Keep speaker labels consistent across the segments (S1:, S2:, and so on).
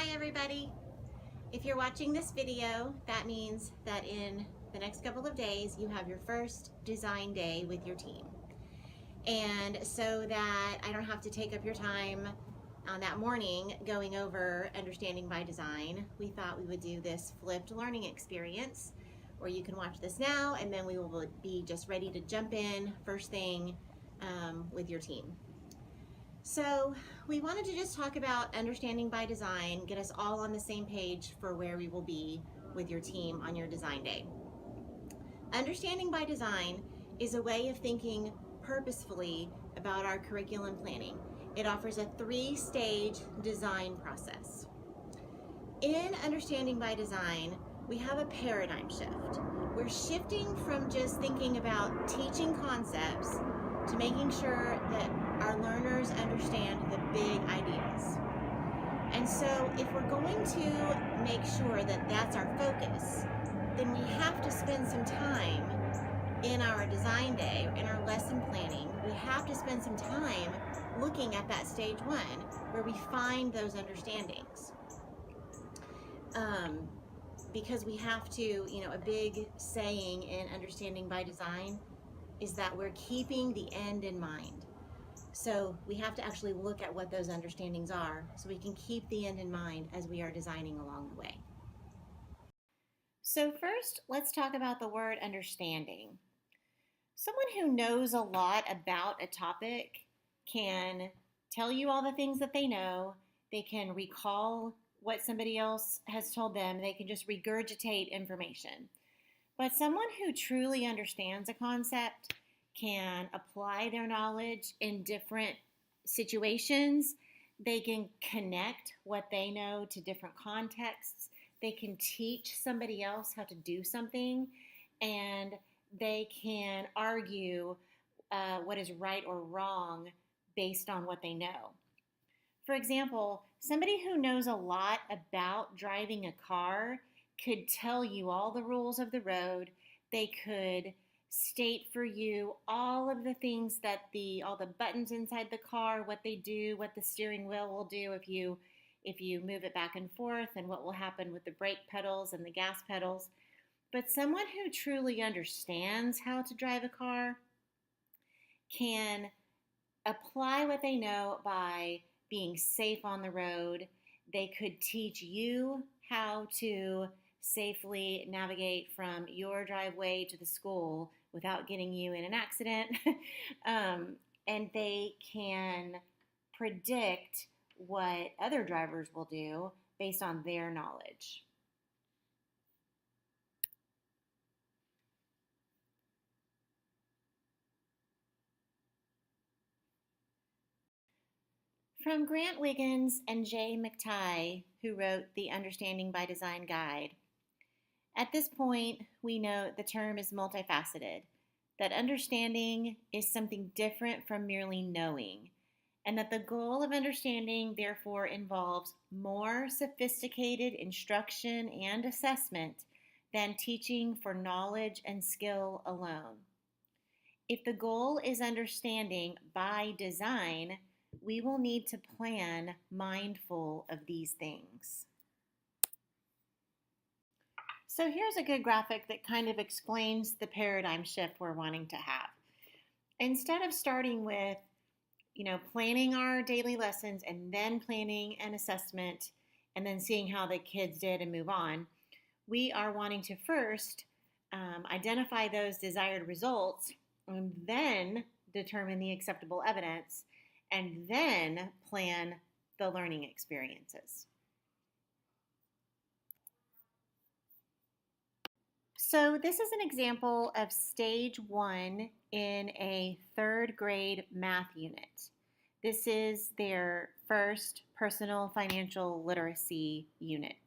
S1: Hi everybody! If you're watching this video, that means that in the next couple of days you have your first design day with your team. And so that I don't have to take up your time on that morning going over understanding by design, we thought we would do this flipped learning experience where you can watch this now and then we will be just ready to jump in first thing with your team. So we wanted to just talk about understanding by design, get us all on the same page for where we will be with your team on your design day. Understanding by design is a way of thinking purposefully about our curriculum planning. It offers a 3-stage design process. In understanding by design, we have a paradigm shift. We're shifting from just thinking about teaching concepts to making sure that our learners understand the big ideas. And so if we're going to make sure that that's our focus, then we have to spend some time in our design day, in our lesson planning, we have to spend some time looking at that stage 1 where we find those understandings. Because we have to, a big saying in understanding by design is that we're keeping the end in mind. So we have to actually look at what those understandings are so we can keep the end in mind as we are designing along the way. So first, let's talk about the word understanding. Someone who knows a lot about a topic can tell you all the things that they know. They can recall what somebody else has told them. They can just regurgitate information. But someone who truly understands a concept can apply their knowledge in different situations. They can connect what they know to different contexts. They can teach somebody else how to do something, and they can argue what is right or wrong based on what they know. For example, somebody who knows a lot about driving a car could tell you all the rules of the road. They could state for you all of the things that all the buttons inside the car, what they do, what the steering wheel will do if you move it back and forth, and what will happen with the brake pedals and the gas pedals. But someone who truly understands how to drive a car can apply what they know by being safe on the road. They could teach you how to safely navigate from your driveway to the school without getting you in an accident. And they can predict what other drivers will do based on their knowledge. From Grant Wiggins and Jay McTighe, who wrote the Understanding by Design Guide, at this point, we note the term is multifaceted, that understanding is something different from merely knowing, and that the goal of understanding therefore involves more sophisticated instruction and assessment than teaching for knowledge and skill alone. If the goal is understanding by design, we will need to plan mindful of these things. So here's a good graphic that kind of explains the paradigm shift we're wanting to have. Instead of starting with, planning our daily lessons and then planning an assessment and then seeing how the kids did and move on, we are wanting to first identify those desired results and then determine the acceptable evidence and then plan the learning experiences. So this is an example of stage 1 in a 3rd grade math unit. This is their first personal financial literacy unit.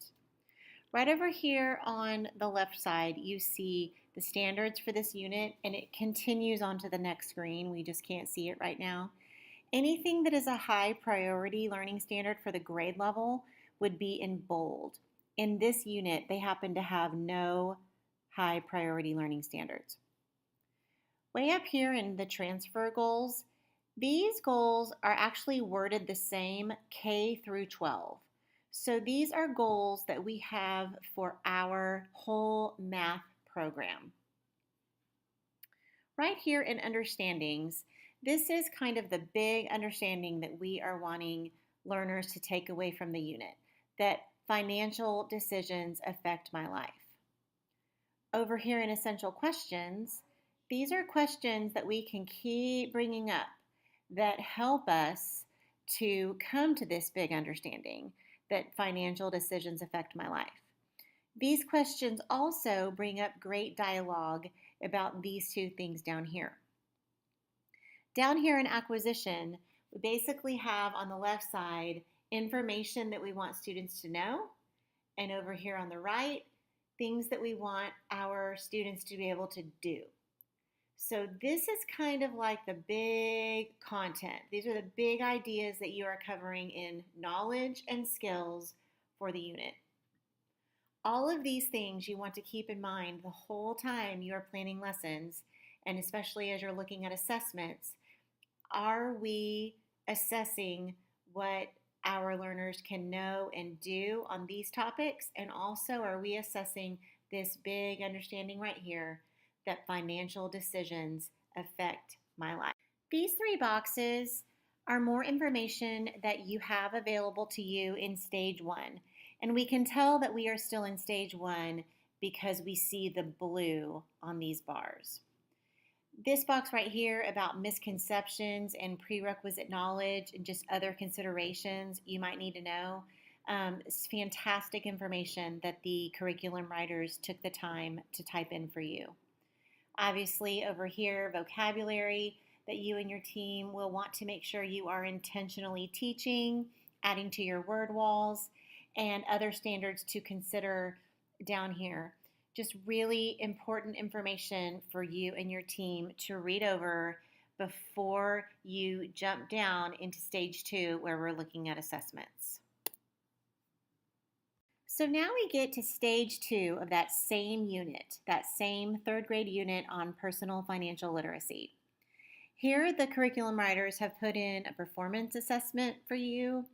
S1: Right over here on the left side, you see the standards for this unit, and it continues onto the next screen. We just can't see it right now. Anything that is a high priority learning standard for the grade level would be in bold. In this unit, they happen to have no high priority learning standards. Way up here in the transfer goals, these goals are actually worded the same K through 12. So these are goals that we have for our whole math program. Right here in understandings, this is kind of the big understanding that we are wanting learners to take away from the unit, that financial decisions affect my life. Over here in essential questions, these are questions that we can keep bringing up that help us to come to this big understanding that financial decisions affect my life. These questions also bring up great dialogue about these two things down here. Down here in acquisition, we basically have on the left side information that we want students to know, and over here on the right, things that we want our students to be able to do. So this is kind of like the big content. These are the big ideas that you are covering in knowledge and skills for the unit. All of these things you want to keep in mind the whole time you are planning lessons, and especially as you're looking at assessments. Are we assessing what our learners can know and do on these topics? And also, are we assessing this big understanding right here that financial decisions affect my life? These three boxes are more information that you have available to you in stage one. And we can tell that we are still in stage one because we see the blue on these bars. This box right here about misconceptions and prerequisite knowledge and just other considerations you might need to know. It's fantastic information that the curriculum writers took the time to type in for you. Obviously, over here, vocabulary that you and your team will want to make sure you are intentionally teaching, adding to your word walls, and other standards to consider down here. Just really important information for you and your team to read over before you jump down into stage two where we're looking at assessments. So now we get to stage two of that same unit, that same third grade unit on personal financial literacy. Here the curriculum writers have put in a performance assessment for you.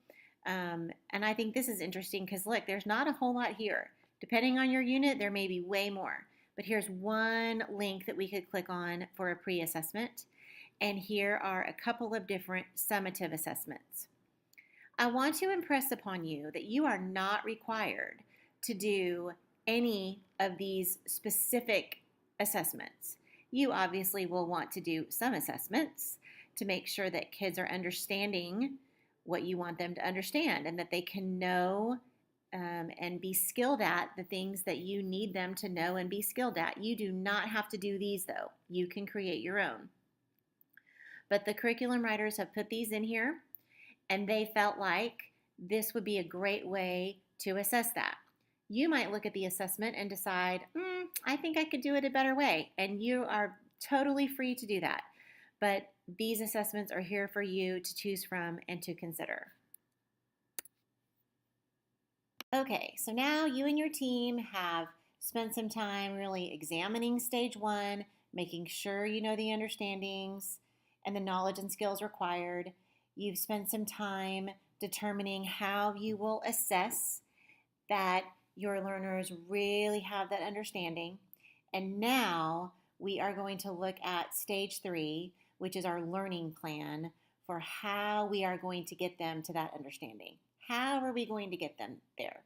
S1: And I think this is interesting because look, there's not a whole lot here. Depending on your unit, there may be way more. But here's one link that we could click on for a pre-assessment. And here are a couple of different summative assessments. I want to impress upon you that you are not required to do any of these specific assessments. You obviously will want to do some assessments to make sure that kids are understanding what you want them to understand and that they can know and be skilled at the things that you need them to know and be skilled at. You do not have to do these though. You can create your own. But the curriculum writers have put these in here and they felt like this would be a great way to assess that. You might look at the assessment and decide, I think I could do it a better way. And you are totally free to do that. But these assessments are here for you to choose from and to consider. Okay, so now you and your team have spent some time really examining stage one, making sure you know the understandings and the knowledge and skills required. You've spent some time determining how you will assess that your learners really have that understanding. And now we are going to look at stage three, which is our learning plan for how we are going to get them to that understanding. How are we going to get them there?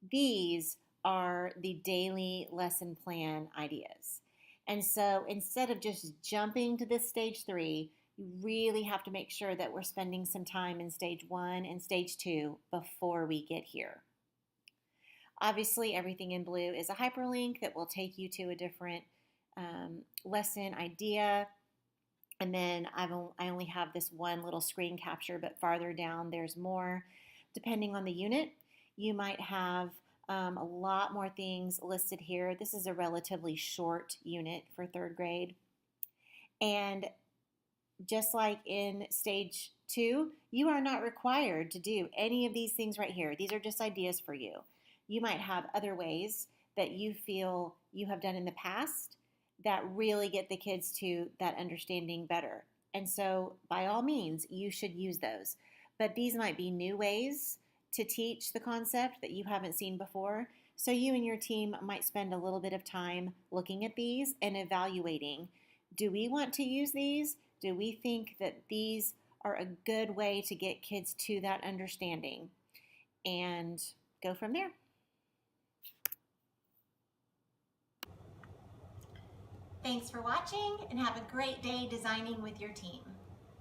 S1: These are the daily lesson plan ideas. And so instead of just jumping to this stage three, you really have to make sure that we're spending some time in stage one and stage two before we get here. Obviously, everything in blue is a hyperlink that will take you to a different lesson idea. And then I only have this one little screen capture, but farther down there's more. Depending on the unit, you might have a lot more things listed here. This is a relatively short unit for third grade. And just like in stage two, you are not required to do any of these things right here. These are just ideas for you. You might have other ways that you feel you have done in the past that really get the kids to that understanding better. And so by all means, you should use those. But these might be new ways to teach the concept that you haven't seen before. So you and your team might spend a little bit of time looking at these and evaluating. Do we want to use these? Do we think that these are a good way to get kids to that understanding? And go from there. Thanks for watching, and have a great day designing with your team.